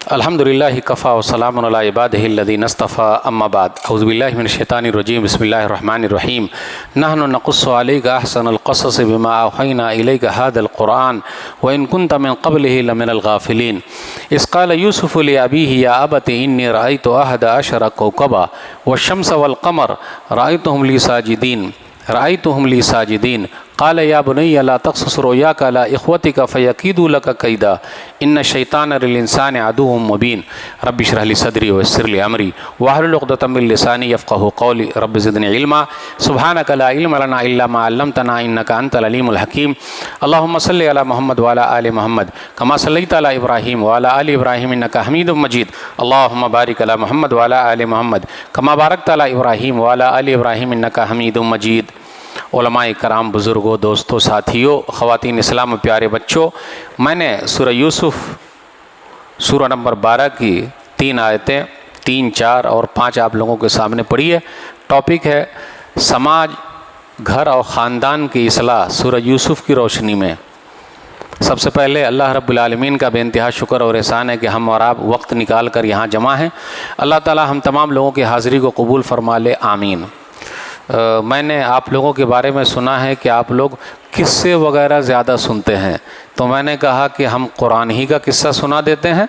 अल्हम्दुलिल्लाहि Kaffa व सलामुन अला इबादिहिल्लज़ीना इस्तफ़ा अम्मा बाद अऊज़ु बिल्लाहि मिनश्शैतानिर रजीम बिस्मिल्लाहिर रहमानिर रहीम नहनु नक़ुस्सु अलैका अहसनल क़सस बिमा औहैना इलैका हाज़ल क़ुरआन व इन कुन्ता मिन क़ब्लिहि लमिनल गाफ़िलीन इज़ क़ाल यूसुफ़ु लि अबीहि या अबति इन्नी रअयतु अहद अशरा कौकबा वश्शम्स वल क़मर रअयतुहुम ली साजिदीन क़ाल या बुनय्या ला तक़्सुस रुयाका अला इख़्वतिका फ़यकीदू लका कैदा इन्न शैतान लिल इंसानि अदुव्वुम मुबीन रब्बि इश्रह ली सदरी व यस्सिर ली अमरी वहलुल उक़दतम मिन लिसानी यफ़क़हू क़ौली रब्बि ज़िदनी इल्मा सुब्हानका ला इल्मा लना इल्ला मा अल्लमतना इन्नका अंतल अलीमुल हकीम अल्लाहुम्मा सल्लि अला मुहम्मद व अला आलि मुहम्मद कमा सल्लैता अला इब्राहीम व अला आलि इब्राहीम इन्नका हमीदुम मजीद अल्लाहुम्मा बारिक अला मुहम्मद व अला आलि मुहम्मद कमा बारकता अला इब्राहीम व अला आलि इब्राहीम इन्नका हमीदुम मजीद। उलमाए कराम, बुज़ुर्गों, दोस्तों, साथियों, ख़वातीन इस्लाम, प्यारे बच्चों, मैंने सूरह यूसुफ़ सूरह नंबर 12 की 3 आयतें 3, 4 और 5 आप लोगों के सामने पढ़ी है। टॉपिक है समाज, घर और ख़ानदान की इस्लाह सूरह यूसुफ़ की रोशनी में। सबसे पहले अल्लाह रब्बुल आलमीन का बेइंतहा शुक्र और एहसान है कि हम और आप वक्त निकाल कर यहाँ जमा हैं। अल्लाह ताला हम तमाम लोगों की हाज़िरी को कबूल फरमा ले, आमीन। मैंने आप लोगों के बारे में सुना है कि आप लोग किस्से वगैरह ज़्यादा सुनते हैं, तो मैंने कहा कि हम कुरान ही का किस्सा सुना देते हैं।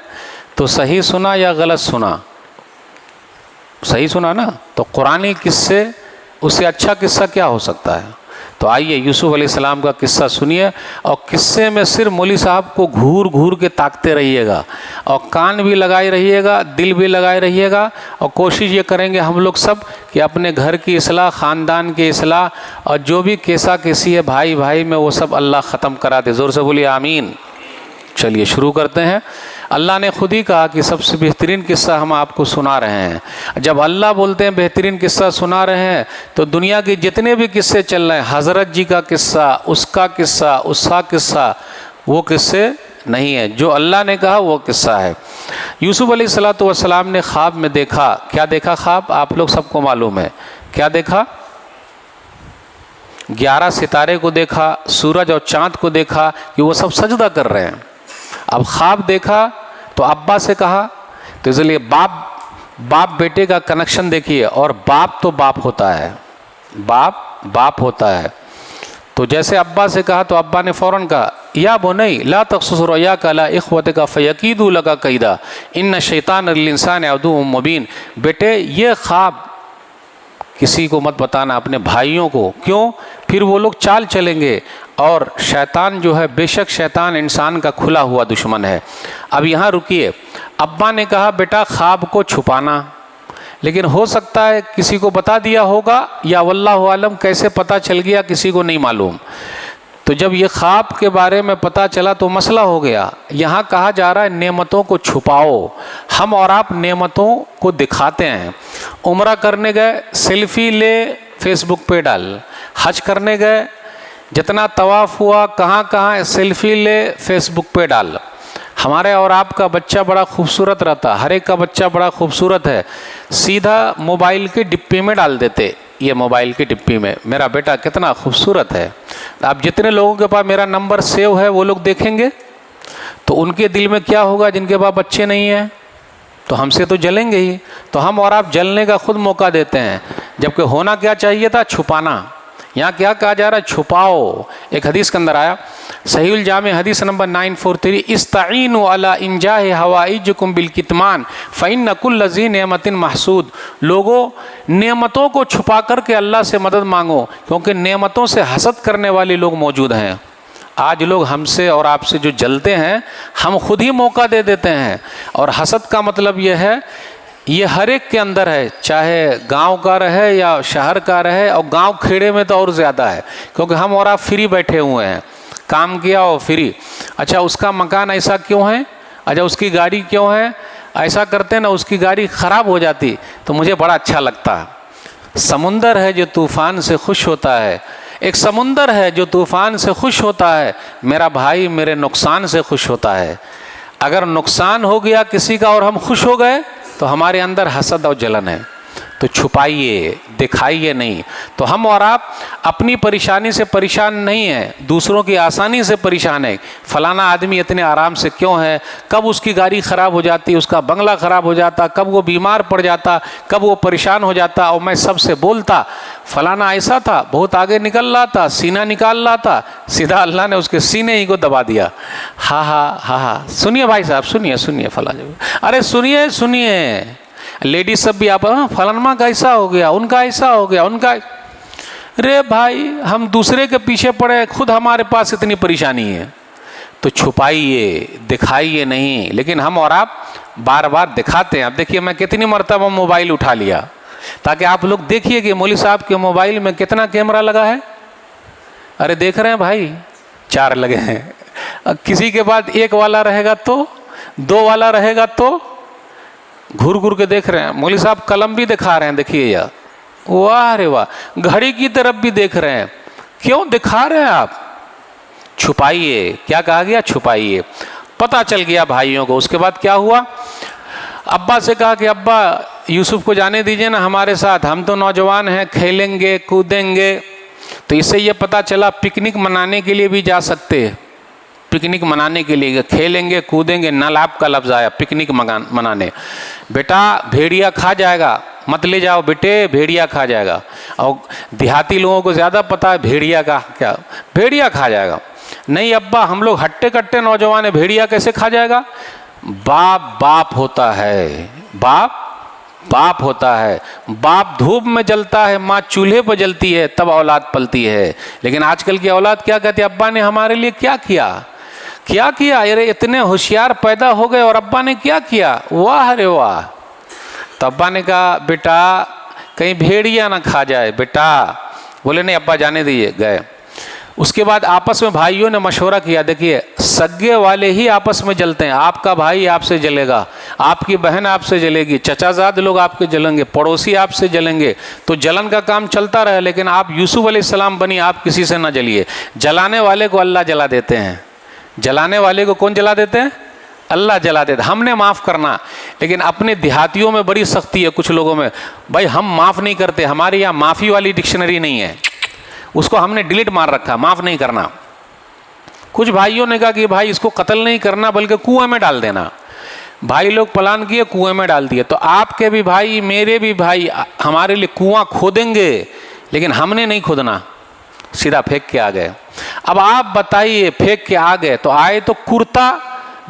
तो सही सुना या गलत सुना? सही सुना ना। तो कुरानी किस्से, उससे अच्छा किस्सा क्या हो सकता है? तो आइए यूसुफ़ अलैहिस्सलाम का किस्सा सुनिए और किस्से में सिर्फ मौली साहब को घूर घूर के ताकते रहिएगा और कान भी लगाए रहिएगा, दिल भी लगाए रहिएगा और कोशिश ये करेंगे हम लोग सब कि अपने घर की इस्लाह, ख़ानदान की इस्लाह और जो भी कैसा कैसी है भाई भाई में, वो सब अल्लाह ख़त्म करा दे। ज़ोर से बोलिए आमीन। चलिए शुरू करते हैं। अल्लाह ने खुद ही कहा कि सबसे बेहतरीन किस्सा हम आपको सुना रहे हैं। जब अल्लाह बोलते हैं बेहतरीन किस्सा सुना रहे हैं, तो दुनिया के जितने भी किस्से चल रहे हैं, हज़रत जी का किस्सा, उसका किस्सा, उसका किस्सा, वो किस्से नहीं है। जो अल्लाह ने कहा वो किस्सा है। यूसुफ़ अलैहिस्सलातु वस्सलाम ने ख्वाब में देखा। क्या देखा ख्वाब? आप लोग सबको मालूम है। क्या देखा? 11 सितारे को देखा, सूरज और चाँद को देखा कि वो सब सजदा कर रहे हैं। अब ख्वाब देखा तो अब्बा से कहा, तो इसलिए बाप बेटे का कनेक्शन देखिए। और बाप तो बाप होता है, बाप होता है। तो जैसे अब्बा से कहा तो अब्बा ने फ़ौरन कहा या बुनई ला तक़्सुस रुयाका अला इख़्वतिका फ़यकीदू लका कैदा इन्न शैतान लिल इंसानि अदुव्वुम मुबीन। बेटे ये ख्वाब किसी को मत बताना, अपने भाइयों को। क्यों? फिर वो लोग चाल चलेंगे और शैतान जो है, बेशक शैतान इंसान का खुला हुआ दुश्मन है। अब यहाँ रुकिए। अब्बा ने कहा बेटा ख्वाब को छुपाना, लेकिन हो सकता है किसी को बता दिया होगा या वल्लाहु आलम कैसे पता चल गया किसी को नहीं मालूम। तो जब ये ख्वाब के बारे में पता चला तो मसला हो गया। यहाँ कहा जा रहा है नेमतों को छुपाओ। हम और आप नेमतों को दिखाते हैं। उम्रा करने गए, सेल्फी ले फेसबुक पे डाल। हज करने गए, जितना तवाफ़ हुआ, कहाँ कहाँ सेल्फी ले फेसबुक पे डाल। हमारे और आपका बच्चा बड़ा खूबसूरत रहता, हर एक का बच्चा बड़ा खूबसूरत है, सीधा मोबाइल के डिब्बे में डाल देते। ये मोबाइल की डिब्बी में मेरा बेटा कितना खूबसूरत है। आप जितने लोगों के पास मेरा नंबर सेव है वो लोग देखेंगे तो उनके दिल में क्या होगा? जिनके पास बच्चे नहीं हैं तो हमसे तो जलेंगे ही। तो हम और आप जलने का खुद मौका देते हैं, जबकि होना क्या चाहिए था? छुपाना। यहाँ क्या कहा जा रहा है? छुपाओ। एक हदीस के अंदर आया, सहीहुल जामे हदीस नंबर 943, इस्ताईनु अला इंजाहि हवाइजुकुम बिल कितमान फ़इन्न कुल्ल ज़ी नेमतिन महसूद। लोगों, नेमतों को छुपा करके अल्लाह से मदद मांगो, क्योंकि नेमतों से हसद करने वाले लोग मौजूद हैं। आज लोग हमसे और आपसे जो जलते हैं, हम खुद ही मौका दे देते हैं। और हसद का मतलब यह है, ये हर एक के अंदर है, चाहे गांव का रहे या शहर का रहे, और गांव खेड़े में तो और ज़्यादा है, क्योंकि हम और आप फ्री बैठे हुए हैं, काम किया और फ्री। अच्छा उसका मकान ऐसा क्यों है? अच्छा उसकी गाड़ी क्यों है? ऐसा करते ना, उसकी गाड़ी ख़राब हो जाती तो मुझे बड़ा अच्छा लगता। समुंदर है जो तूफ़ान से खुश होता है, एक समुंदर है जो तूफ़ान से खुश होता है, मेरा भाई मेरे नुकसान से खुश होता है। अगर नुकसान हो गया किसी का और हम खुश हो गए तो हमारे अंदर हसद और जलन है। तो तो छुपाइए, दिखाइए नहीं। तो हम और आप अपनी परेशानी से परेशान नहीं हैं, दूसरों की आसानी से परेशान है। फलाना आदमी इतने आराम से क्यों है, कब उसकी गाड़ी ख़राब हो जाती, उसका बंगला ख़राब हो जाता, कब वो बीमार पड़ जाता, कब वो परेशान हो जाता, और मैं सबसे बोलता फलाना ऐसा था, बहुत आगे निकल रहा था, सीना निकाल रहा था, सीधा अल्लाह ने उसके सीने ही को दबा दिया। हा हा हा हा। सुनिए भाई साहब, सुनिए सुनिए फलाना, अरे सुनिए सुनिए, लेडीज सब भी आप फलानमा का ऐसा हो गया, उनका ऐसा हो गया, उनका। रे भाई, हम दूसरे के पीछे पड़े, खुद हमारे पास इतनी परेशानी है। तो छुपाइए, दिखाइए नहीं। लेकिन हम और आप बार बार दिखाते हैं। अब देखिए, मैं कितनी मरतबा मोबाइल उठा लिया, ताकि आप लोग देखिए कि मौलवी साहब के मोबाइल में कितना कैमरा लगा है। अरे देख रहे हैं भाई, 4 लगे हैं। किसी के बाद 1 वाला रहेगा तो, 2 वाला रहेगा तो, घूर घूर के देख रहे हैं। मौलवी साहब कलम भी दिखा रहे हैं, देखिए यार, वाह रे वाह। घड़ी की तरफ भी देख रहे हैं। क्यों दिखा रहे हैं आप? छुपाइए। क्या कहा गया? छुपाइए। पता चल गया भाइयों को। उसके बाद क्या हुआ? अब्बा से कहा कि अब्बा यूसुफ को जाने दीजिए ना हमारे साथ, हम तो नौजवान हैं, खेलेंगे कूदेंगे। तो इससे ये पता चला पिकनिक मनाने के लिए भी जा सकते हैं। पिकनिक मनाने के लिए, खेलेंगे कूदेंगे, नालाब का लफ्ज़ आया, पिकनिक मनाने। बेटा भेड़िया खा जाएगा, मत ले जाओ बेटे, भेड़िया खा जाएगा। और देहाती लोगों को ज़्यादा पता है भेड़िया का क्या, भेड़िया खा जाएगा। नहीं अब्बा, हम लोग हट्टे कट्टे नौजवान है, भेड़िया कैसे खा जाएगा? बाप बाप होता है, बाप बाप होता है। बाप धूप में जलता है, माँ चूल्हे पर जलती है, तब औलाद पलती है। लेकिन आजकल की औलाद क्या कहती है? अब्बा ने हमारे लिए क्या किया, क्या किया? अरे इतने होशियार पैदा हो गए और अब्बा ने क्या किया? वाह रे वाह। तो अब्बा ने कहा बेटा कहीं भेड़िया ना खा जाए बेटा। बोले नहीं अब्बा जाने दीजिए, गए। उसके बाद आपस में भाइयों ने मशवरा किया। देखिए, सगे वाले ही आपस में जलते हैं। आपका भाई आपसे जलेगा, आपकी बहन आपसे जलेगी, चचाजाद लोग आपके जलेंगे, पड़ोसी आपसे जलेंगे। तो जलन का काम चलता रहे, लेकिन आप यूसुफ अलैहिस्सलाम बनी, आप किसी से ना जलिए। जलाने वाले को अल्लाह जला देते हैं। जलाने वाले को कौन जला देते हैं? अल्लाह जला देते। हमने माफ़ करना, लेकिन अपने देहातियों में बड़ी सख्ती है कुछ लोगों में। भाई हम माफ़ नहीं करते, हमारे यहाँ माफ़ी वाली डिक्शनरी नहीं है, उसको हमने डिलीट मार रखा, माफ़ नहीं करना। कुछ भाइयों ने कहा कि भाई इसको कत्ल नहीं करना बल्कि कुएं में डाल देना। भाई लोग प्लान किए, कुएं में डाल दिए। तो आपके भी भाई, मेरे भी भाई हमारे लिए कुआं खोदेंगे, लेकिन हमने नहीं खोदना, सीधा फेंक के आ गए। अब आप बताइए, फेंक के आ गए तो आए तो कुर्ता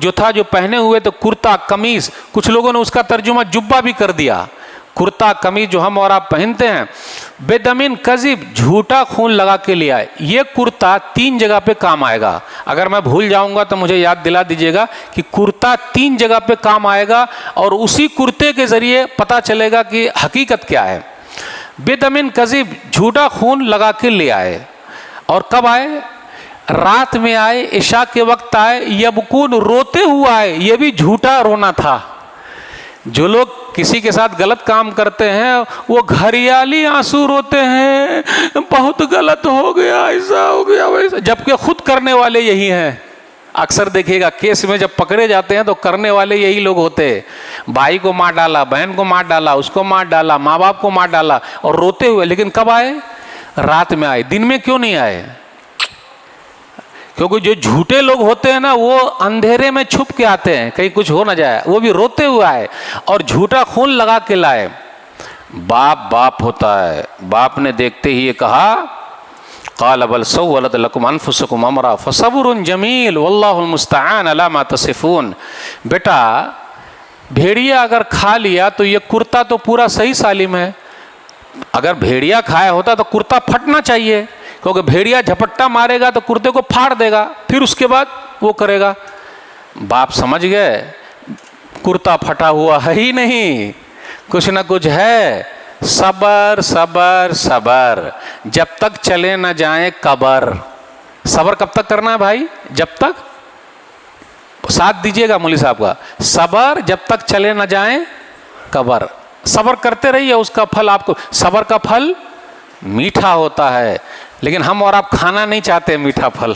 जो था, जो पहने हुए तो कुर्ता कमीज, कुछ लोगों ने उसका तर्जुमा जुब्बा भी कर दिया। कुर्ता कमीज जो हम और आप पहनते हैं, बेदमीन कज़िब, झूठा खून लगा के ले आए। ये कुर्ता 3 जगह पे काम आएगा। अगर मैं भूल जाऊंगा तो मुझे याद दिला दीजिएगा कि कुर्ता 3 जगह पे काम आएगा, और उसी कुर्ते के जरिए पता चलेगा कि हकीकत क्या है। बेदमीन कज़िब, झूठा खून लगा के ले आए। और कब आए? रात में आए, इशा के वक्त आए, यबकून, रोते हुए आए। ये भी झूठा रोना था। जो लोग किसी के साथ गलत काम करते हैं वो घरियाली आंसू रोते हैं, बहुत गलत हो गया, ऐसा हो गया वैसा, जबकि खुद करने वाले यही हैं। अक्सर देखिएगा केस में जब पकड़े जाते हैं तो करने वाले यही लोग होते हैं। भाई को मार डाला, बहन को मार डाला, उसको मार डाला, माँ बाप को मार डाला, और रोते हुए। लेकिन कब आए? रात में आए। दिन में क्यों नहीं आए? क्योंकि जो झूठे लोग होते हैं ना, वो अंधेरे में छुप के आते हैं, कहीं कुछ हो ना जाए। वो भी रोते हुए आए और झूठा खून लगा के लाए। बाप बाप होता है। बाप ने देखते ही ये कहा, क़ाल बल सव्वलत लकुम अनफुसुकुम अमरा फसब्रुन जमील वल्लाहुल मुस्तआन अला मा तसिफून। बेटा भेड़िया अगर खा लिया तो ये कुर्ता तो पूरा सही सालिम है। अगर भेड़िया खाया होता तो कुर्ता फटना चाहिए, क्योंकि भेड़िया झपट्टा मारेगा तो कुर्ते को फाड़ देगा, फिर उसके बाद वो करेगा। बाप समझ गए कुर्ता फटा हुआ है ही नहीं, कुछ ना कुछ है। सबर सबर सबर, जब तक चले ना जाए कबर। सबर कब तक करना है भाई? जब तक, साथ दीजिएगा मौलवी साहब का, सबर जब तक चले ना जाए कबर। सबर करते रहिए, उसका फल आपको, सबर का फल मीठा होता है। लेकिन हम और आप खाना नहीं चाहते मीठा फल,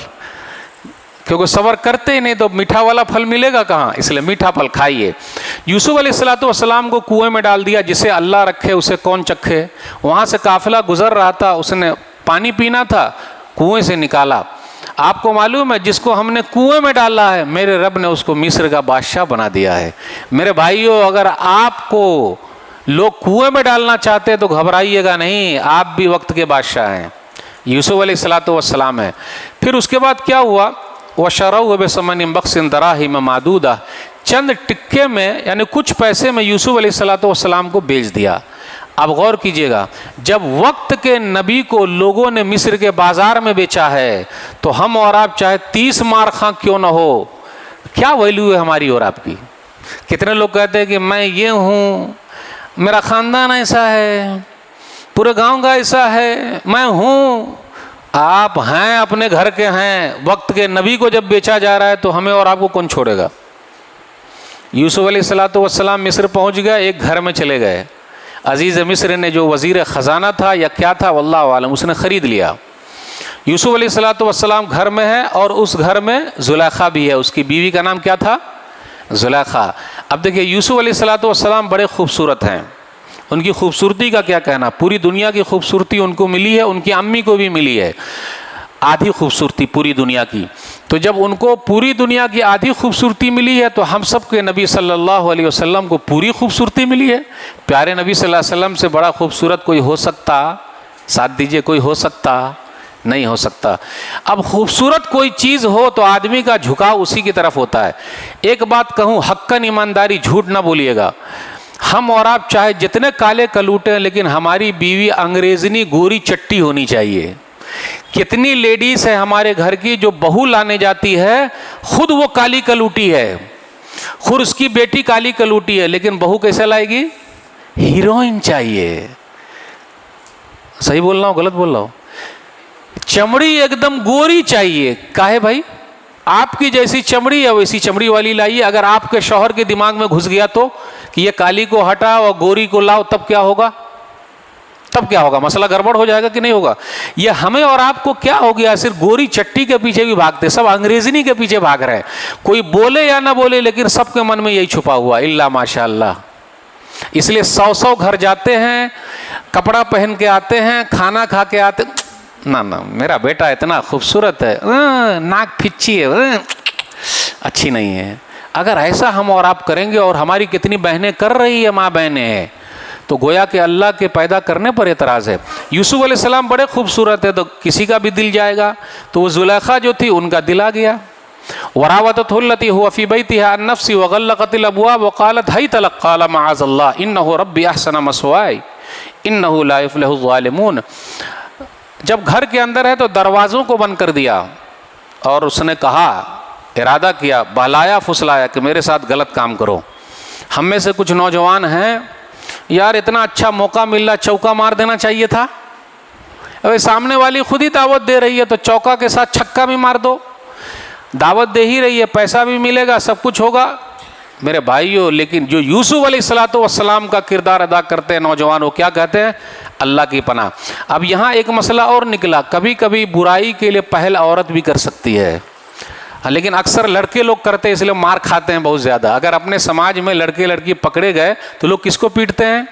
क्योंकि सब्र करते ही नहीं तो मीठा वाला फल मिलेगा कहाँ, इसलिए मीठा फल खाइए। यूसुफ अलैहिस्सलाम को कुएं में डाल दिया, जिसे अल्लाह रखे उसे कौन चखे। वहाँ से काफिला गुजर रहा था, उसने पानी पीना था, कुएं से निकाला। आपको मालूम है जिसको हमने कुएं में डाला है, मेरे रब ने उसको मिस्र का बादशाह बना दिया है। मेरे भाइयों, अगर आपको लोग कुएं में डालना चाहते हैं तो घबराइएगा नहीं, आप भी वक्त के बादशाह हैं। यूसुफ अलैहिस्सलाम है। फिर उसके बाद क्या हुआ, वशरऊ बेसमन बख्सिन दराहिम मादूदा, चंद टिक्के में यानी कुछ पैसे में यूसुफ अलैहिस्सलाम को बेच दिया। अब गौर कीजिएगा, जब वक्त के नबी को लोगों ने मिस्र के बाज़ार में बेचा है तो हम और आप चाहे 30 मार खां क्यों ना हो, क्या वैल्यू है हमारी और आपकी। कितने लोग कहते हैं कि मैं ये हूँ, मेरा ख़ानदान ऐसा है, पूरे गांव का ऐसा है, मैं हूँ। आप हैं, अपने घर के हैं। वक्त के नबी को जब बेचा जा रहा है तो हमें और आपको कौन छोड़ेगा। यूसुफ अलैहिस्सलाम मिस्र पहुँच गए, एक घर में चले गए। अजीज़ मिस्र ने जो वज़ीर ख़जाना था या क्या था वल्लाहु आलम, उसने ख़रीद लिया। यूसुफ अलैहिस्सलाम घर में है और उस घर में ज़ुलेखा भी है। उसकी बीवी का नाम क्या था, ज़ुलेखा। अब देखिए यूसुफ अलैहिस्सलाम बड़े खूबसूरत हैं, उनकी खूबसूरती का क्या कहना। पूरी दुनिया की खूबसूरती उनको मिली है, उनकी अम्मी को भी मिली है आधी खूबसूरती पूरी दुनिया की। तो जब उनको पूरी दुनिया की आधी खूबसूरती मिली है तो हम सब के नबी सल्लल्लाहु अलैहि वसल्लम को पूरी खूबसूरती मिली है। प्यारे नबी सल्लल्लाहु अलैहि वसल्लम से बड़ा खूबसूरत कोई हो सकता, साथ दीजिए, कोई हो सकता नहीं हो सकता। अब खूबसूरत कोई चीज़ हो तो आदमी का झुकाव उसी की तरफ होता है। एक बात कहूँ, हक्कन ईमानदारी, झूठ ना बोलिएगा, हम और आप चाहे जितने काले कलूटे हैं लेकिन हमारी बीवी अंग्रेज़नी गोरी चट्टी होनी चाहिए। कितनी लेडीज है हमारे घर की जो बहू लाने जाती है, खुद वो काली कलूटी है, खुद उसकी बेटी काली कलूटी है, लेकिन बहू कैसे लाएगी, हीरोइन चाहिए। सही बोल रहा हूँ गलत बोल रहा हूँ, चमड़ी एकदम गोरी चाहिए। काहे भाई, आपकी जैसी चमड़ी है वैसी चमड़ी वाली लाइए। अगर आपके शौहर के दिमाग में घुस गया तो कि ये काली को हटाओ और गोरी को लाओ, तब क्या होगा, तब क्या होगा, मसला गड़बड़ हो जाएगा कि नहीं होगा। ये हमें और आपको क्या हो गया, सिर्फ गोरी चट्टी के पीछे भी भागते, सब अंग्रेजनी के पीछे भाग रहे हैं। कोई बोले या ना बोले लेकिन सबके मन में यही छुपा हुआ, इल्ला माशाअल्लाह। इसलिए 100 घर जाते हैं, कपड़ा पहन के आते हैं, खाना खा के आते, ना ना मेरा बेटा इतना खूबसूरत है, नाक फिच्ची है, अच्छी नहीं है। अगर ऐसा हम और आप करेंगे, और हमारी कितनी बहनें कर रही है, माँ बहनें हैं, तो गोया कि अल्लाह के पैदा करने पर एतराज़ है। यूसुफ अलैहिस्सलाम बड़े खूबसूरत है तो किसी का भी दिल जाएगा, तो वो ज़ुलेखा जो थी उनका दिल आ गया। वरावतहु अल्लती हुवा फ़ी बैतिहा अन नफ्सी वग़ल्लक़तिल अबवाब वक़ालत हैत लक क़ाल मअज़ल्लाह इन्नहु रब्बी अहसन मस्वाय इन्नहु ला युफ़्लिहु ज़ालिमून। जब घर के अंदर है तो दरवाज़ों को बंद कर दिया और उसने कहा, इरादा किया, बहलाया फुसलाया कि मेरे साथ गलत काम करो। हम में से कुछ नौजवान हैं, यार इतना अच्छा मौका मिल रहा, चौका मार देना चाहिए था। अबे सामने वाली खुद ही दावत दे रही है तो चौका के साथ छक्का भी मार दो, दावत दे ही रही है, पैसा भी मिलेगा, सब कुछ होगा। मेरे भाइयों, लेकिन जो यूसुफ अलैहिस्सलाम का किरदार अदा करते हैं नौजवान, वो क्या कहते हैं, अल्लाह की पनाह। अब यहाँ एक मसला और निकला, कभी कभी बुराई के लिए पहल औरत भी कर सकती है, लेकिन अक्सर लड़के लोग करते हैं, इसलिए मार खाते हैं बहुत ज़्यादा। अगर अपने समाज में लड़के लड़की पकड़े गए तो लोग किसको पीटते हैं,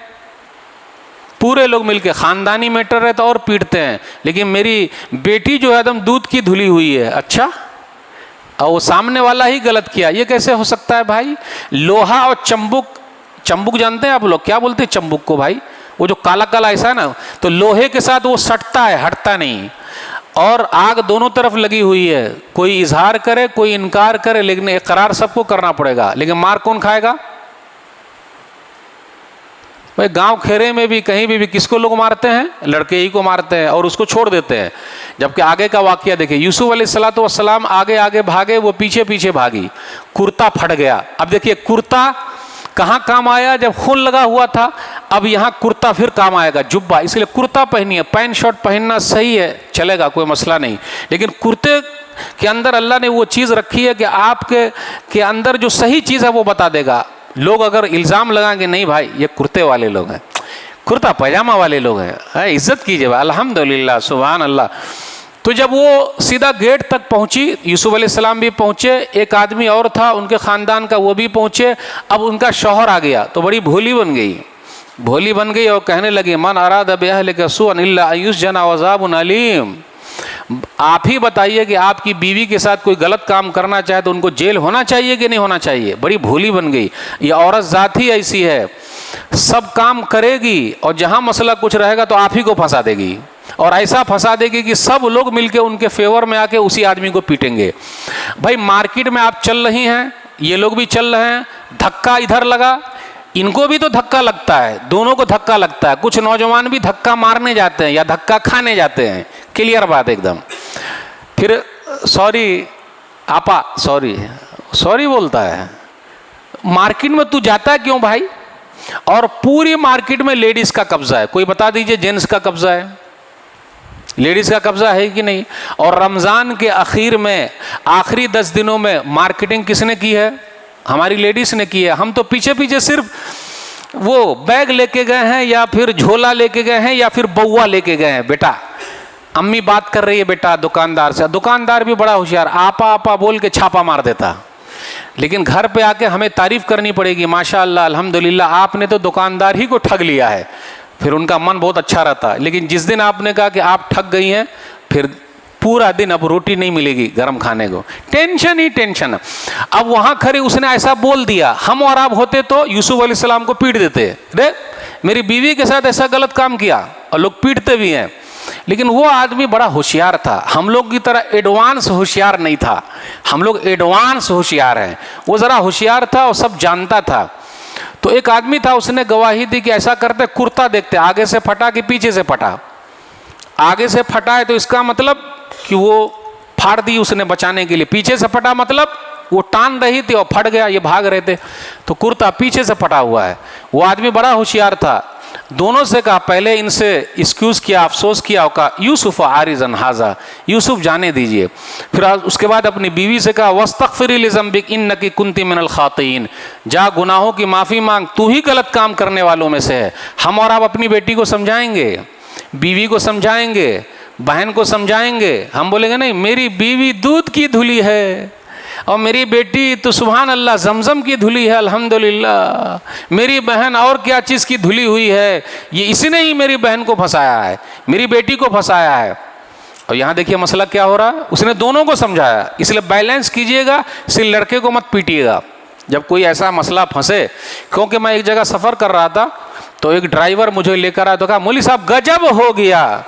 पूरे लोग मिलके, ख़ानदानी मैटर है तो और पीटते हैं। लेकिन मेरी बेटी जो है एकदम दूध की धुली हुई है, अच्छा, और वो सामने वाला ही गलत किया, ये कैसे हो सकता है भाई। लोहा और चंबुक, चंबुक जानते हैं आप लोग, क्या बोलते हैं चंबुक को भाई, वो जो काला काला ऐसा है ना, तो लोहे के साथ वो सटता है, हटता नहीं। और आग दोनों तरफ लगी हुई है, कोई इजहार करे कोई इनकार करे, लेकिन इकरार सबको करना पड़ेगा। लेकिन मार कौन खाएगा भाई। गांव खेरे में भी कहीं भी किसको लोग मारते हैं, लड़के ही को मारते हैं और उसको छोड़ देते हैं। जबकि आगे का वाकया देखिए, यूसुफ अलैहिस्सलाम आगे आगे भागे, वो पीछे पीछे भागी, कुर्ता फट गया। अब देखिए कुर्ता कहाँ काम आया, जब खून लगा हुआ था, अब यहाँ कुर्ता फिर काम आएगा, जुब्बा। इसलिए कुर्ता पहनिए, पैंट शर्ट पहनना सही है, चलेगा, कोई मसला नहीं, लेकिन कुर्ते के अंदर अल्लाह ने वो चीज़ रखी है कि आपके अंदर जो सही चीज़ है वो बता देगा। लोग अगर इल्ज़ाम लगाएंगे नहीं भाई ये कुर्ते वाले लोग हैं, कुर्ता पैजामा वाले लोग हैं, इज़्ज़त कीजिए, अल्हम्दुलिल्लाह, सुभान अल्लाह। तो जब वो सीधा गेट तक पहुंची, यूसुफ अलैहिस्सलाम भी पहुंचे, एक आदमी और था उनके ख़ानदान का, वो भी पहुंचे। अब उनका शौहर आ गया तो बड़ी भोली बन गई और कहने लगी, मन अराद बिअहलिका सुअन इल्ला अन युस्जना वअज़ाबुन अलीम। आप ही बताइए कि आपकी बीवी के साथ कोई गलत काम करना चाहे तो उनको जेल होना चाहिए कि नहीं होना चाहिए। बड़ी भोली बन गई। ये औरत ज़ात ही ऐसी है, सब काम करेगी और जहाँ मसला कुछ रहेगा तो आप ही को फंसा देगी, और ऐसा फंसा देगी कि सब लोग मिलके उनके फेवर में आके उसी आदमी को पीटेंगे। भाई मार्केट में आप चल रही हैं, ये लोग भी चल रहे हैं, धक्का इधर लगा, इनको भी तो धक्का लगता है, दोनों को धक्का लगता है। कुछ नौजवान भी धक्का मारने जाते हैं या धक्का खाने जाते हैं, क्लियर बात एकदम। फिर सॉरी आपा, सॉरी बोलता है। मार्केट में तू जाता है क्यों भाई? और पूरी मार्केट में लेडीज का कब्जा है। कोई बता दीजिए जेंट्स का कब्जा है? लेडीज का कब्जा है कि नहीं? और रमज़ान के आखिर में, आखिरी 10 दिनों में मार्केटिंग किसने की है? हमारी लेडीज ने की है। हम तो पीछे पीछे सिर्फ वो बैग लेके गए हैं या फिर झोला लेके गए हैं या फिर बउआ लेके गए हैं। बेटा अम्मी बात कर रही है बेटा दुकानदार से, दुकानदार भी बड़ा होशियार, आपा आपा बोल के छापा मार देता। लेकिन घर पे आके हमें तारीफ करनी पड़ेगी, माशाअल्लाह अल्हम्दुलिल्लाह आपने तो दुकानदार ही को ठग लिया है। फिर उनका मन बहुत अच्छा रहता है। लेकिन जिस दिन आपने कहा कि आप ठग गई हैं, फिर पूरा दिन अब रोटी नहीं मिलेगी गरम खाने को, टेंशन ही टेंशन। अब वहाँ खड़े उसने ऐसा बोल दिया, हम और आप होते तो यूसुफ अलैहिस्सलाम को पीट देते, रे मेरी बीवी के साथ ऐसा गलत काम किया, और लोग पीटते भी हैं। लेकिन वो आदमी बड़ा होशियार था, हम लोग की तरह एडवांस होशियार नहीं था। हम लोग एडवांस होशियार हैं, वो ज़रा होशियार था और सब जानता था। तो एक आदमी था, उसने गवाही दी कि ऐसा करते, कुर्ता देखते आगे से फटा कि पीछे से फटा। आगे से फटा है तो इसका मतलब कि वो फाड़ दी उसने बचाने के लिए, पीछे से फटा मतलब वो टान रही थी और फट गया, ये भाग रहे थे, तो कुर्ता पीछे से फटा हुआ है। वो आदमी बड़ा होशियार था, दोनों से कहा, पहले इनसे एक्सक्यूज़ किया, अफसोस किया और कहा यूसुफ आरिजन हाजा, यूसुफ जाने दीजिए। फिर उसके बाद अपनी बीवी से कहा, वस्तगफिरी लिज़म्बिक इन्नकी कुन्ती मिनल खातीन, जा गुनाहों की माफ़ी मांग, तू ही गलत काम करने वालों में से है। हम और आप अपनी बेटी को समझाएंगे, बीवी को समझाएंगे, बहन को समझाएंगे। हम बोलेंगे नहीं मेरी बीवी दूध की धुली है और मेरी बेटी तो सुभान अल्लाह जमजम की धुली है अल्हम्दुलिल्लाह, मेरी बहन और क्या चीज़ की धुली हुई है, ये इसने ही मेरी बहन को फंसाया है, मेरी बेटी को फंसाया है। और यहाँ देखिए मसला क्या हो रहा है, उसने दोनों को समझाया। इसलिए बैलेंस कीजिएगा, सिर्फ लड़के को मत पीटिएगा जब कोई ऐसा मसला फंसे। क्योंकि मैं एक जगह सफ़र कर रहा था तो एक ड्राइवर मुझे लेकर आया तो कहा, मौलवी साहब गजब हो गया।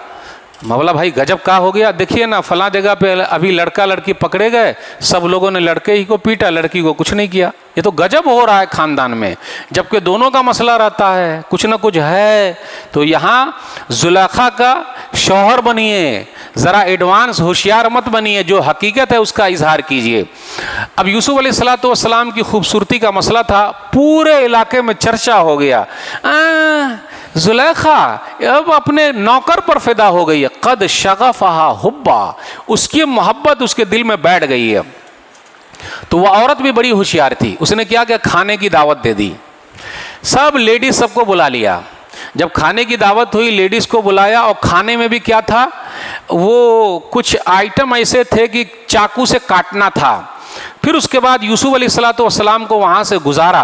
मैं बोला भाई गजब का हो गया? देखिए ना फलां जगह पे अभी लड़का लड़की पकड़े गए, सब लोगों ने लड़के ही को पीटा, लड़की को कुछ नहीं किया। ये तो गजब हो रहा है ख़ानदान में, जबकि दोनों का मसला रहता है, कुछ ना कुछ है। तो यहाँ जुलेखा का शौहर बनिए, ज़रा एडवांस होशियार मत बनिए, जो हकीकत है उसका इजहार कीजिए। अब यूसुफ अलैहिस्सलाम की खूबसूरती का मसला था, पूरे इलाके में चर्चा हो गया, जुलेखा अब अपने नौकर पर फिदा हो गई है, कद शगफ़हा हुब्बा, उसकी मोहब्बत उसके दिल में बैठ गई है। तो वह औरत भी बड़ी होशियार थी, उसने क्या किया, खाने की दावत दे दी, सब लेडीज सबको बुला लिया। जब खाने की दावत हुई, लेडीज़ को बुलाया, और खाने में भी क्या था, वो कुछ आइटम ऐसे थे कि चाकू से काटना था। फिर उसके बाद यूसुफ अलैहिस्सलाम को वहाँ से गुजारा,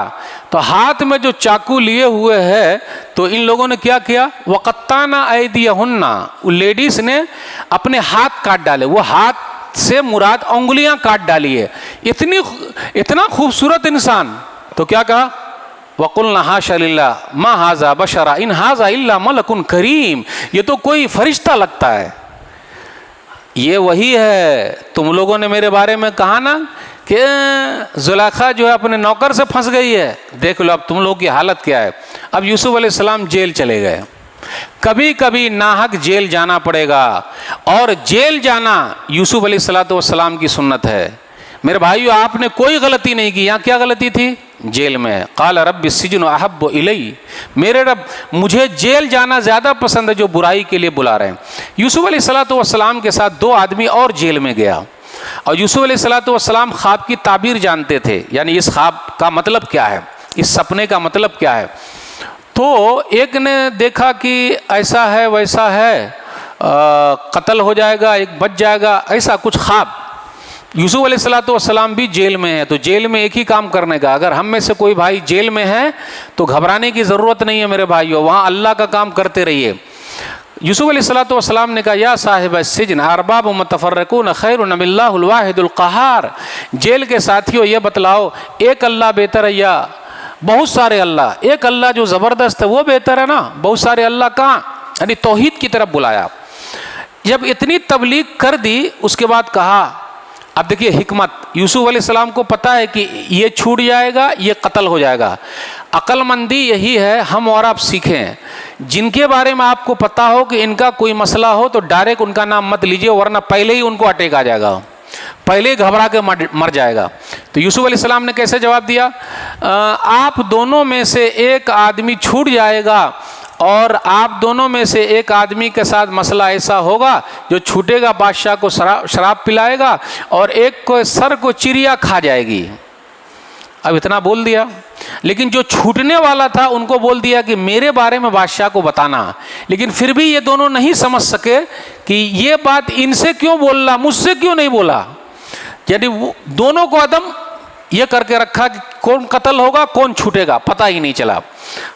तो हाथ में जो चाकू लिए हुए है, तो इन लोगों ने क्या किया, वक़त्ताना ऐदियहुन्ना, लेडीज़ ने अपने हाथ काट डाले। वो हाथ से मुराद उंगलियां काट डाली है। इतना खूबसूरत इंसान, तो क्या कहा, वक़ुल्ना हाशा लिल्लाह मा हाज़ा बशरा इन हाज़ा इल्ला मलकुन करीम, ये तो कोई फरिश्ता लगता है। ये वही है, तुम लोगों ने मेरे बारे में कहा ना कि जुलेखा जो है अपने नौकर से फंस गई है, देख लो अब तुम लोगों की हालत क्या है। अब यूसुफ अलैहिस्सलाम जेल चले गए। कभी कभी नाहक जेल जाना पड़ेगा, और जेल जाना यूसुफ अलैहिस्सलाम की सुन्नत है। मेरे भाइयों, आपने कोई गलती नहीं की, यहाँ क्या गलती थी, जेल में। क़ाल रब्बि सिज्नु अहब्बु इलैय, मेरे रब मुझे जेल जाना ज़्यादा पसंद है, जो बुराई के लिए बुला रहे हैं। यूसुफ अलैहिस्सलाम के साथ 2 आदमी और जेल में गया, और यूसुफ अलैहिस्सलाम ख्वाब की ताबीर जानते थे, यानी इस ख्वाब का मतलब क्या है, इस सपने का मतलब क्या है। तो एक ने देखा कि ऐसा है वैसा है, कत्ल हो जाएगा, एक बच जाएगा, ऐसा कुछ ख्वाब। यूसुफ अलैहिस्सलाम भी जेल में है, तो जेल में एक ही काम करने का। अगर हम में से कोई भाई जेल में है तो घबराने की ज़रूरत नहीं है मेरे भाइयों, वहाँ अल्लाह का काम करते रहिए। यूसुफ अलैहिस्सलाम ने कहा, या साहिब सिजन अरबाब मुतफर्रिकून खैरुन अमिल्लाहुल वाहिदुल क़हार, जेल के साथियों ये बतलाओ, एक अल्लाह बेहतर है या बहुत सारे अल्लाह? एक अल्लाह जो ज़बरदस्त है वो बेहतर है ना, बहुत सारे अल्लाह कहाँ? यानी तौहीद की तरफ बुलाया। जब इतनी तबलीग कर दी उसके बाद कहा, अब देखिए हिकमत, यूसुफ अलैहिस्सलाम को पता है कि ये छूट जाएगा, ये कत्ल हो जाएगा। अक्लमंदी यही है, हम और आप सीखें। जिनके बारे में आपको पता हो कि इनका कोई मसला हो तो डायरेक्ट उनका नाम मत लीजिए, वरना पहले ही उनको अटैक आ जाएगा, पहले ही घबरा के मर जाएगा। तो यूसुफ अलैहिस्सलाम ने कैसे जवाब दिया, आप दोनों में से एक आदमी छूट जाएगा और आप दोनों में से एक आदमी के साथ मसला ऐसा होगा जो छूटेगा बादशाह को शराब पिलाएगा और एक को सर को चिड़िया खा जाएगी। अब इतना बोल दिया, लेकिन जो छूटने वाला था उनको बोल दिया कि मेरे बारे में बादशाह को बताना। लेकिन फिर भी ये दोनों नहीं समझ सके कि ये बात इनसे क्यों बोल रहा, मुझसे क्यों नहीं बोला। यानी दोनों को अदम ये करके रखा कि कौन कत्ल होगा कौन छूटेगा, पता ही नहीं चला।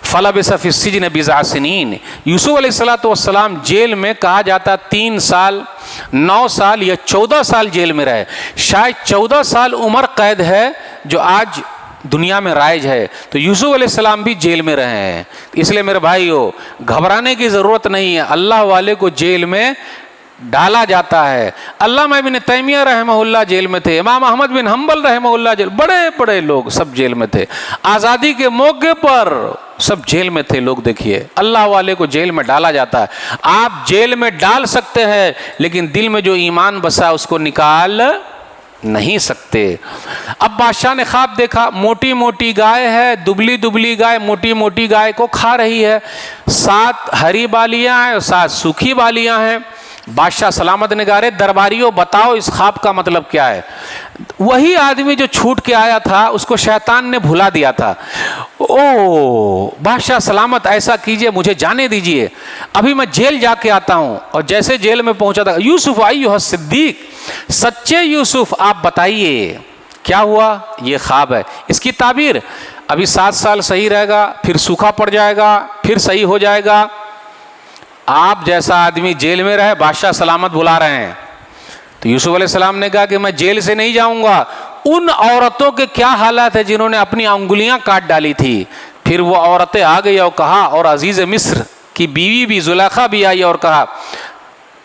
फलबिसा फी सिजन बिज़अ सिनीन, यूसुफ अलैहिस्सलाम जेल में कहा जाता 3 साल 9 साल या 14 साल जेल में रहे। शायद 14 साल उम्र कैद है जो आज दुनिया में राइज है, तो यूसुफ अलैहिस्सलाम भी जेल में रहे हैं। इसलिए मेरे भाइयों घबराने की ज़रूरत नहीं है, अल्लाह वाले को जेल में डाला जाता है। अल्लामा इब्न तैमिया रहमहुल्लाह जेल में थे, इमाम अहमद बिन हम्बल रहमहुल्लाह जेल, बड़े बड़े लोग सब जेल में थे। आज़ादी के मौके पर सब जेल में थे लोग। देखिए अल्लाह वाले को जेल में डाला जाता है। आप जेल में डाल सकते हैं, लेकिन दिल में जो ईमान बसा उसको निकाल नहीं सकते। अब बादशाह ने ख्वाब देखा, मोटी मोटी गाय है, दुबली दुबली गाय मोटी मोटी गाय को खा रही है, 7 हरी बालियां हैं और 7 सूखी बालियां हैं। बादशाह सलामत निगारे, दरबारियों बताओ इस ख्वाब का मतलब क्या है। वही आदमी जो छूट के आया था उसको शैतान ने भुला दिया था। ओ बादशाह सलामत, ऐसा कीजिए मुझे जाने दीजिए, अभी मैं जेल जाके आता हूं। और जैसे जेल में पहुंचा था, यूसुफ अय्युह सिद्दीक, सच्चे यूसुफ आप बताइए क्या हुआ। ये ख्वाब है, इसकी ताबीर अभी 7 साल सही रहेगा, फिर सूखा पड़ जाएगा, फिर सही हो जाएगा। आप जैसा आदमी जेल में रहे, बादशाह सलामत बुला रहे हैं। तो यूसुफ अलैहिस्सलाम ने कहा कि मैं जेल से नहीं जाऊंगा। उन औरतों के क्या हालात है जिन्होंने अपनी अंगुलियां काट डाली थी। फिर वो औरतें आ गई और कहा, और अजीज़ मिस्र की बीवी भी जुलेखा भी आई और कहा,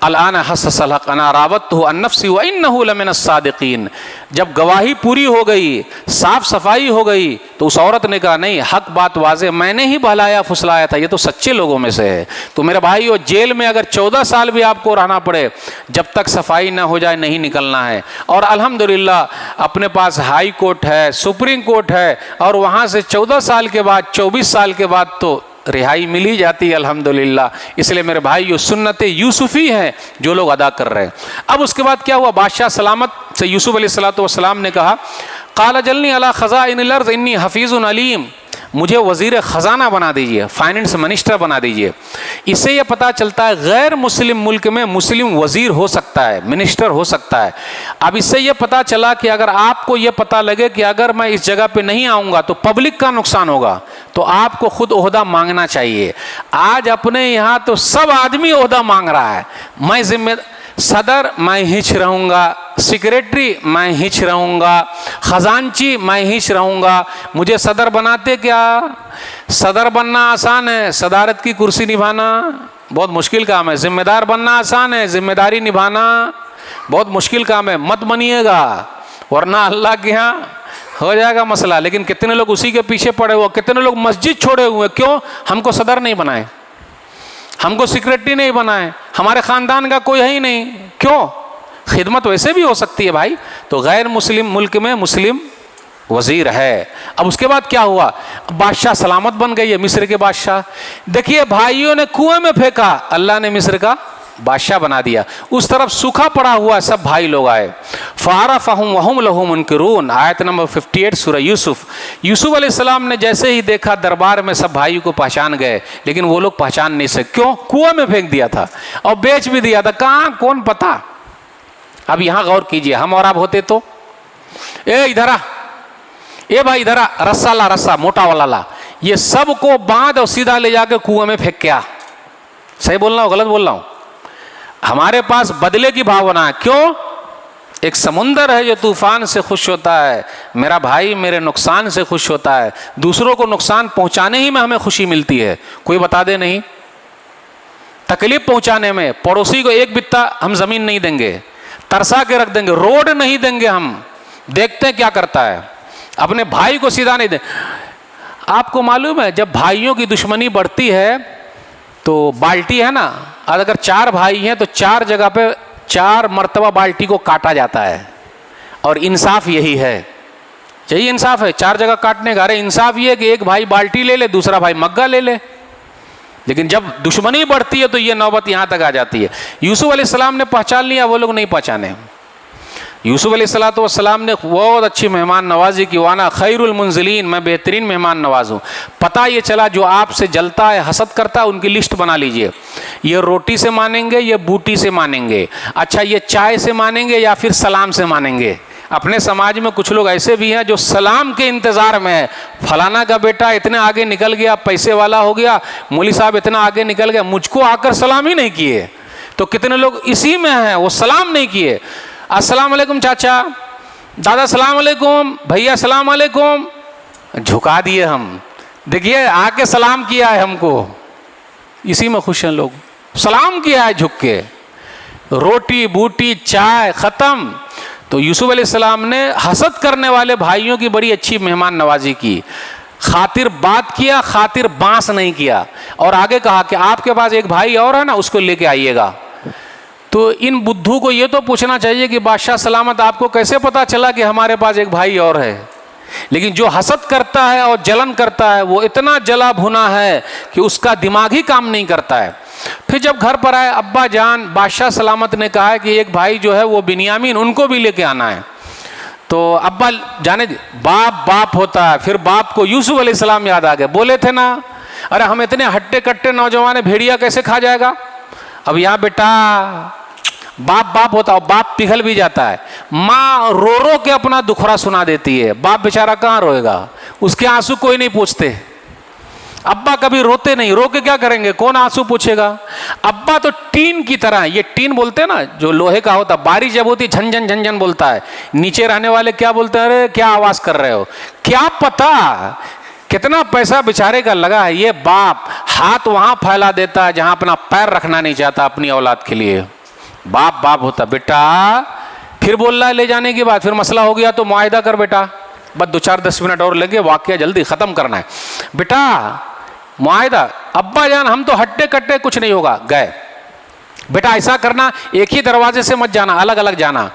अल-आन हस्सल हक़ अना रावत्तहु अन नफ्सी व इन्नहु लमिन अस्सादिक़ीन। जब गवाही पूरी हो गई, साफ सफाई हो गई, तो उस औरत ने कहा, नहीं हक बात वाज़े, मैंने ही बहलाया फुसलाया था, ये तो सच्चे लोगों में से है। तो मेरे भाइयों जेल में अगर 14 साल भी आपको रहना पड़े, जब तक सफाई ना हो जाए नहीं निकलना है। और अल्हम्दुलिल्लाह अपने पास हाई कोर्ट है, सुप्रीम कोर्ट है, और वहाँ से 14 साल के बाद 24 साल के बाद तो रिहाई मिल ही जाती है अल्हम्दुलिल्लाह। इसलिए मेरे भाई ये सुन्नत यूसुफ़ी है जो लोग अदा कर रहे हैं। अब उसके बाद क्या हुआ, बादशाह सलामत से यूसुफ अलैहिस्सलाम ने कहा, क़ाल जल्नी अला ख़ज़ाइनिल अर्ज़ इन्नी हफ़ीज़ुन अलीम, मुझे वज़ीर ख़ज़ाना बना दीजिए, फाइनेंस मिनिस्टर बना दीजिए। इससे यह पता चलता है गैर मुस्लिम मुल्क में मुस्लिम वज़ीर हो सकता है, मिनिस्टर हो सकता है। अब इससे यह पता चला कि अगर आपको यह पता लगे कि अगर मैं इस जगह पे नहीं आऊँगा तो पब्लिक का नुकसान होगा, तो आपको खुद ओहदा मांगना चाहिए। आज अपने यहाँ तो सब आदमी ओहदा मांग रहा है, मैं जिम्मेदार, सदर मैं हिच रहूँगा, सेक्रेटरी मैं हिच रहूँगा, ख़जानची मैं हिच रहूँगा। मुझे सदर बनाते क्या? सदर बनना आसान है, सदारत की कुर्सी निभाना बहुत मुश्किल काम है। ज़िम्मेदार बनना आसान है, ज़िम्मेदारी निभाना बहुत मुश्किल काम है। मत बनिएगा, वरना अल्लाह के यहाँ हो जाएगा मसला। लेकिन कितने लोग उसी के पीछे पड़े हुए, कितने लोग मस्जिद छोड़े हुए, क्यों? हमको सदर नहीं बनाए, हमको सेक्रेटरी नहीं बनाए, हमारे ख़ानदान का कोई है ही नहीं, क्यों? खिदमत वैसे भी हो सकती है भाई। तो गैर मुस्लिम मुल्क में मुस्लिम वज़ीर है। अब उसके बाद क्या हुआ, बादशाह सलामत बन गई है, मिस्र के बादशाह। देखिए भाइयों ने कुएं में फेंका, अल्लाह ने मिस्र का बादशाह बना दिया। उस तरफ सूखा पड़ा हुआ सब भाई लोग आए। फ़अरफ़हुम वहुम लहू मुनकिरून, आयत नंबर 58 सूरह यूसुफ। यूसुफ अलैहिस्सलाम ने जैसे ही देखा दरबार में सब भाइयों को पहचान गए, लेकिन वो लोग पहचान नहीं सके। क्यों? कुआं में फेंक दिया था और बेच भी दिया था, कहाँ कौन पता। अब यहाँ गौर कीजिए, हम और आप होते तो, ए इधर आ, ए भाई इधर आ, रस्सा ला, रस्सा मोटा वाला ला, ये सब को बांध और सीधा ले जाके कुएं में फेंक के आ। सही बोल रहा हूँ गलत बोल रहा हूँ? हमारे पास बदले की भावना है। क्यों? एक समुंदर है जो तूफान से खुश होता है, मेरा भाई मेरे नुकसान से खुश होता है, दूसरों को नुकसान पहुंचाने ही में हमें खुशी मिलती है। कोई बता दे नहीं, तकलीफ पहुंचाने में। पड़ोसी को एक बित्ता हम जमीन नहीं देंगे, तरसा के रख देंगे, रोड नहीं देंगे हम, देखते हैं क्या करता है। अपने भाई को सीधा नहीं देंगे। आपको मालूम है जब भाइयों की दुश्मनी बढ़ती है तो बाल्टी है ना, अगर 4 भाई हैं तो 4 जगह पे 4 मर्तबा बाल्टी को काटा जाता है। और इंसाफ यही है, यही इंसाफ है 4 जगह काटने का। अरे इंसाफ ये है कि एक भाई बाल्टी ले ले, दूसरा भाई मग्गा ले ले। लेकिन जब दुश्मनी बढ़ती है तो ये नौबत यहाँ तक आ जाती है। यूसुफ अलैहिस्सलाम ने पहचान लिया, वो लोग नहीं पहचाने। यूसुफ अलैहिस्सलाम ने बहुत अच्छी मेहमान नवाजी की। वाना खैरुल मुंजिलीन, मैं बेहतरीन मेहमान नवाज हूँ। पता ये चला जो आपसे जलता है, हसद करता है, उनकी लिस्ट बना लीजिए। ये रोटी से मानेंगे, ये बूटी से मानेंगे, अच्छा ये चाय से मानेंगे या फिर सलाम से मानेंगे। अपने समाज में कुछ लोग ऐसे भी हैं जो सलाम के इंतज़ार में है। फलाना का बेटा इतने आगे निकल गया, पैसे वाला हो गया, मौलवी साहब इतना आगे निकल गया, मुझको आकर सलाम ही नहीं किए। तो कितने लोग इसी में हैं, वो सलाम नहीं किए। अस्सलाम वालेकुम चाचा, दादा सलाम वालेकुम, भैया सलाम वालेकुम, झुका दिए हम। देखिए आके सलाम किया है हमको, इसी में खुश हैं लोग। सलाम किया है झुक के, रोटी बूटी चाय ख़त्म। तो यूसुफ अलैहिस्सलाम ने हसद करने वाले भाइयों की बड़ी अच्छी मेहमान नवाजी की। खातिर बात किया, खातिर बांस नहीं किया। और आगे कहा कि आपके पास एक भाई और है ना, उसको लेके आइएगा। तो इन बुद्धू को ये तो पूछना चाहिए कि बादशाह सलामत आपको कैसे पता चला कि हमारे पास एक भाई और है। लेकिन जो हसद करता है और जलन करता है वो इतना जला भुना है कि उसका दिमाग ही काम नहीं करता है। फिर जब घर पर आए अब्बा जान, बादशाह सलामत ने कहा कि एक भाई जो है वो बिन्यामीन, उनको भी लेके आना है। तो अब्बा जाने, बाप बाप होता है। फिर बाप को यूसुफ अलैहिस्सलाम याद आ गए। बोले थे ना, अरे हम इतने हट्टे कट्टे नौजवान, भेड़िया कैसे खा जाएगा। अब यहाँ बेटा बाप बाप होता है, बाप पिघल भी जाता है। माँ रो रो के अपना दुखड़ा सुना देती है, बाप बेचारा कहाँ रोएगा, उसके आंसू कोई नहीं पूछते। अब्बा कभी रोते नहीं, रो के क्या करेंगे, कौन आंसू पूछेगा। अब्बा तो टीन की तरह, ये टीन बोलते हैं ना जो लोहे का होता, बारिश जब होती झंझन झंझन बोलता है, नीचे रहने वाले क्या बोलते हैं, अरे क्या आवाज कर रहे हो, क्या पता कितना पैसा बेचारे का लगा है। ये बाप हाथ वहां फैला देता है जहां अपना पैर रखना नहीं चाहता अपनी औलाद के लिए। बाप बाप होता। बेटा फिर बोल रहा है ले जाने के बाद, फिर मसला हो गया तो मुआहिदा कर बेटा, बस 2-4-10 मिनट और लगे, वाकया जल्दी ख़त्म करना है बेटा, मुआहिदा। अब्बा जान हम तो हट्टे कट्टे, कुछ नहीं होगा। गए बेटा ऐसा करना, एक ही दरवाजे से मत जाना, अलग अलग जाना।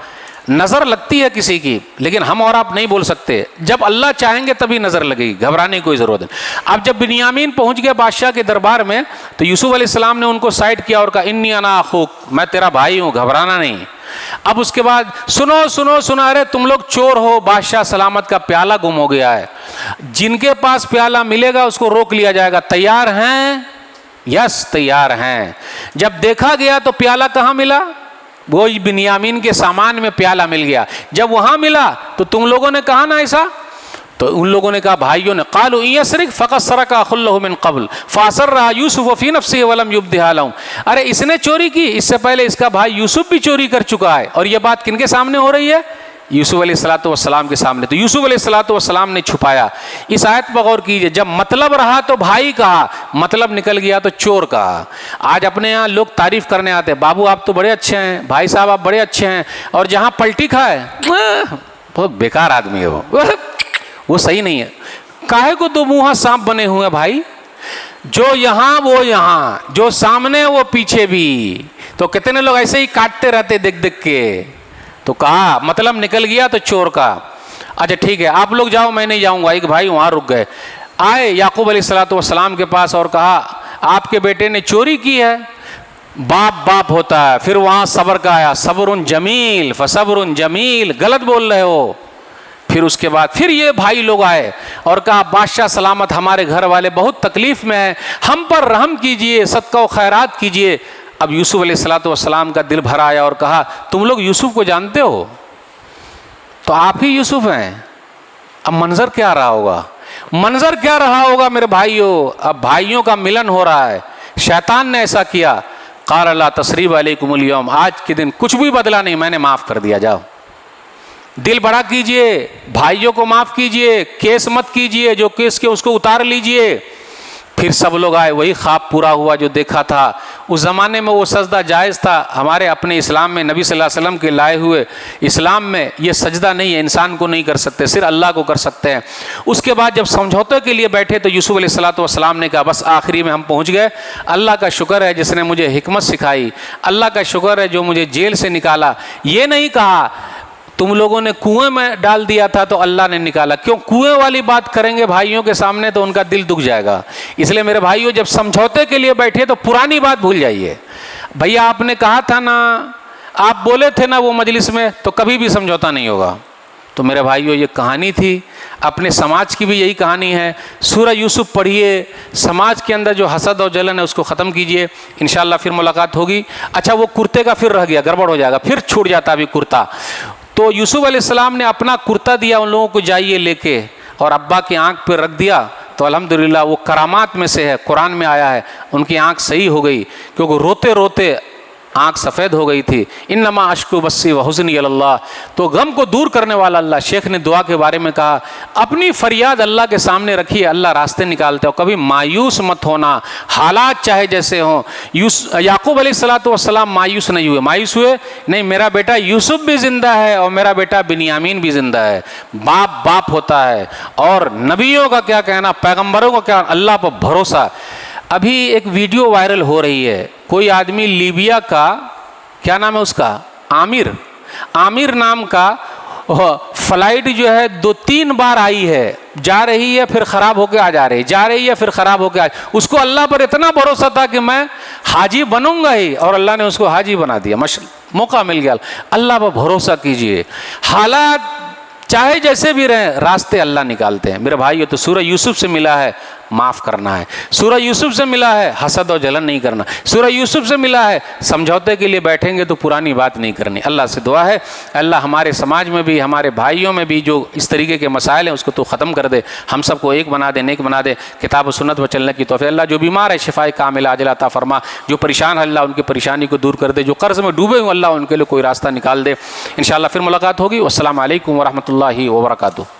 नज़र लगती है किसी की, लेकिन हम और आप नहीं बोल सकते। जब अल्लाह चाहेंगे तभी नज़र लगेगी, घबराने की कोई ज़रूरत नहीं। अब जब बिन्यामीन पहुंच गया बादशाह के दरबार में तो यूसुफ अलैहिस्सलाम ने उनको साइड किया और कहा इन्नी अना अखूक, मैं तेरा भाई हूँ, घबराना नहीं। अब उसके बाद सुनो सुनो सुनो, अरे तुम लोग चोर हो, बादशाह सलामत का प्याला गुम हो गया है, जिनके पास प्याला मिलेगा उसको रोक लिया जाएगा। तैयार हैं? यस तैयार हैं। जब देखा गया तो प्याला कहाँ मिला, वो बिन्यामीन के सामान में प्याला मिल गया। जब वहां मिला तो तुम लोगों ने कहा ना ऐसा, तो उन लोगों ने कहा, भाइयों ने, कालू यसरिक फ़क़द सरका अख़ुल्लहु मिन क़ब्ल फ़असर्रहा यूसुफ़ फ़ी नफ़्सिही वलम युब्दिहा लहुम। अरे इसने चोरी की, इससे पहले इसका भाई यूसुफ भी चोरी कर चुका है। और ये बात किनके सामने हो रही है, यूसुफ अलैहिस्सलातु वस्सलाम के सामने। तो यूसुफ अलैहिस्सलातु वस्सलाम ने छुपाया। इस आयत पर गौर कीजिए, जब मतलब रहा तो भाई कहा, मतलब निकल गया तो चोर कहा। आज अपने यहाँ लोग तारीफ करने आते हैं, बाबू आप तो बड़े अच्छे हैं, भाई साहब आप बड़े अच्छे हैं, और जहाँ पलटी खाए बहुत बेकार आदमी है वो सही नहीं है। काहे को दो मुँहा सांप बने हुए हैं भाई, जो यहाँ वो यहाँ, जो सामने वो पीछे भी। तो कितने लोग ऐसे ही काटते रहते देख देख के। तो कहा मतलब निकल गया तो चोर का। अच्छा ठीक है आप लोग जाओ, मैं नहीं जाऊंगा। एक भाई वहाँ रुक गए, आए याकूब अलैहिस्सलातु वस्सलाम के पास और कहा आपके बेटे ने चोरी की है। बाप बाप होता है। फिर वहाँ सब्र का आया, सब्रुन जमील फसब्रुन जमील, गलत बोल रहे हो। फिर उसके बाद फिर ये भाई लोग आए और कहा बादशाह सलामत, हमारे घर वाले बहुत तकलीफ़ में हैं, हम पर रहम कीजिए, सदका व खैरात कीजिए। अब यूसुफ अलैहिस्सलाम का दिल भर आया और कहा तुम लोग यूसुफ को जानते हो, तो आप ही यूसुफ हैं। अब मंजर क्या रहा होगा, मंजर क्या रहा होगा मेरे भाइयों। अब भाइयों का मिलन हो रहा है। शैतान ने ऐसा किया, क़ाल ला तस्रीब अलैकुमुल यौम, आज के दिन कुछ भी बदला नहीं, मैंने माफ़ कर दिया, जाओ। दिल बड़ा कीजिए, भाइयों को माफ़ कीजिए, केस मत कीजिए, जो केस के उसको उतार लीजिए। फिर सब लोग आए, वही ख्वाब पूरा हुआ जो देखा था। उस ज़माने में वो सजदा जायज़ था, हमारे अपने इस्लाम में नबी सल्लल्लाहु अलैहि वसल्लम के लाए हुए इस्लाम में ये सजदा नहीं है, इंसान को नहीं कर सकते, सिर्फ अल्लाह को कर सकते हैं। उसके बाद जब समझौते के लिए बैठे तो यूसुफ अलैहिस्सलाम ने कहा बस आखिरी में हम पहुँच गए, अल्लाह का शुक्र है जिसने मुझे हिकमत सिखाई, अल्लाह का शुक्र है जो मुझे जेल से निकाला। ये नहीं कहा तुम लोगों ने कुएं में डाल दिया था तो अल्लाह ने निकाला, क्यों कुएं वाली बात करेंगे भाइयों के सामने तो उनका दिल दुख जाएगा। इसलिए मेरे भाइयों जब समझौते के लिए बैठे तो पुरानी बात भूल जाइए। भैया आपने कहा था ना, आप बोले थे ना वो मजलिस में, तो कभी भी समझौता नहीं होगा। तो मेरे भाइयों ये कहानी थी, अपने समाज की भी यही कहानी है। सूरह यूसुफ पढ़िए, समाज के अंदर जो हसद और जलन है उसको ख़त्म कीजिए, इंशाअल्लाह फिर मुलाकात होगी। अच्छा वो कुर्ते का फिर रह गया, गड़बड़ हो जाएगा, फिर छूट जाता अभी कुर्ता। तो यूसुफ अलैहिस्सलाम ने अपना कुर्ता दिया उन लोगों को, जाइए लेके, और अब्बा की आंख पर रख दिया। तो अल्हम्दुलिल्लाह वो करामात में से है, कुरान में आया है, उनकी आंख सही हो गई, क्योंकि रोते रोते आंख सफ़ेद हो गई थी। इन्नमा अश्कु बस्सी व हुज़्नी अल्लाह, तो गम को दूर करने वाला अल्लाह। शेख ने दुआ के बारे में कहा अपनी फरियाद अल्लाह के सामने रखिए, अल्लाह रास्ते निकालते हो, कभी मायूस मत होना, हालात चाहे जैसे हों। याकूब अलैहिस्सलाम मायूस नहीं हुए, मायूस हुए नहीं, मेरा बेटा यूसुफ भी ज़िंदा है और मेरा बेटा बिन्यामीन भी ज़िंदा है। बाप बाप होता है। और नबियों का क्या कहना, पैगम्बरों का क्या, अल्लाह पर भरोसा। अभी एक वीडियो वायरल हो रही है, कोई आदमी लीबिया का, क्या नाम है उसका, आमिर नाम का फ्लाइट जो है 2-3 बार आई है, जा रही है फिर ख़राब होकर आ जा रही, जा रही है फिर ख़राब होकर आ। उसको अल्लाह पर इतना भरोसा था कि मैं हाजी बनूंगा ही, और अल्लाह ने उसको हाजी बना दिया, मौका मिल गया। अल्लाह पर भरोसा कीजिए, हालात चाहे जैसे भी रहें, रास्ते अल्लाह निकालते हैं। मेरे भाइयों तो सूरह यूसुफ से मिला है माफ़ करना है, सूरह यूसुफ से मिला है हसद और जलन नहीं करना, सूरह यूसुफ से मिला है समझौते के लिए बैठेंगे तो पुरानी बात नहीं करनी। अल्लाह से दुआ है अल्लाह हमारे समाज में भी, हमारे भाइयों में भी जो इस तरीके के मसाइल हैं उसको तो ख़त्म कर दे, हम सबको एक बना दे, नेक बना दे, किताब व सुन्नत पर चलने की तौफीक। अल्लाह जो बीमार है शिफाए कामिल आजिल अता फरमा, जो परेशान है अल्लाह उनकी परेशानी को दूर कर दे, जो कर्ज़ में डूबे हुए अल्लाह उनके लिए कोई रास्ता निकाल दे। इंशाअल्लाह फिर मुलाकात होगी। अस्सलामु अलैकुम व रहमतुल्लाहि व बरकातुहू।